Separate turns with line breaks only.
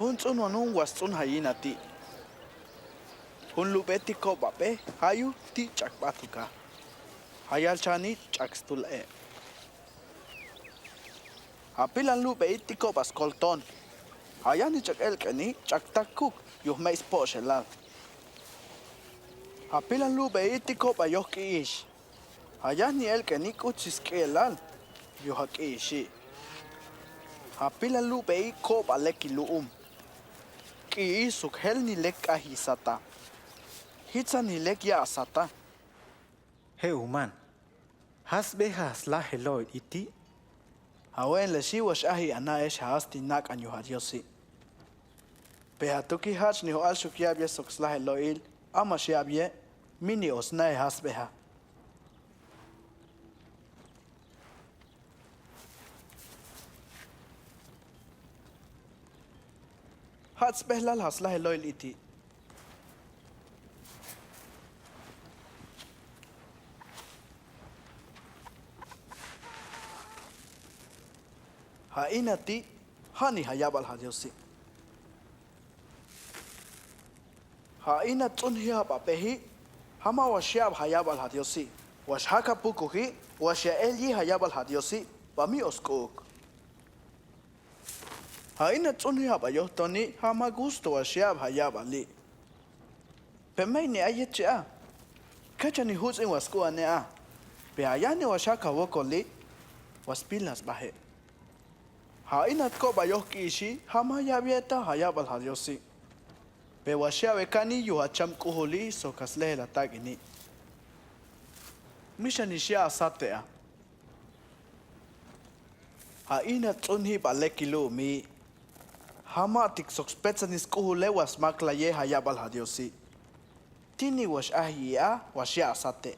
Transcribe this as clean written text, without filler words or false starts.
Hun ts'unwanumi was ts'unhayina ti. Hun lupeti kopape hayu ti chakpatuka. Hayal chani chakstul'e. Apilan lupe iti kopas kolton. Hayani chak elkeni chak takuk yuhme ispo shelal. Apilan lupe iti kopa yohki ish. Hayani elkeni kuchis kelal yuhak ishi. Apilan lupe i kopa leki luum. Ki isuk helni lek ahisata. Hitzani lek ya asata.
He human. Has beha slajel loy iti.
Hawen le shiwash ahi ana esh haasti nak an yuhadiosi. Behatuki hach ni ho al shukiabye sokslah loil ama shiabye mini osnae has beha. Hats behlal haslah loil iti. Ha inati hani hayabal hadiosi. Ha ina tsunhia papehi hama washiab hayabal hadiosi. Washhaka pukuhi washia elyi hayabal hadiosi bami oskuk. Ha ina tsunhia payohtoni hama gusto washiab hayabali. Pemei ni ayetcha. Kachani huzin wasku anea. Pe ayani washaka wokoli waspilas bahe. Ha inat ko bayohki ishi hama yabieta hayabal hadiosi. Pe washia wekani yuhacham kuhuli sokaslehe la tagini. Misha nishia asatea. Ha inat tsunhi baleki mi. Hama tik sokspetsanis kuhule was maklaye hayabal hadiosi. Tini wash ahia washia asate.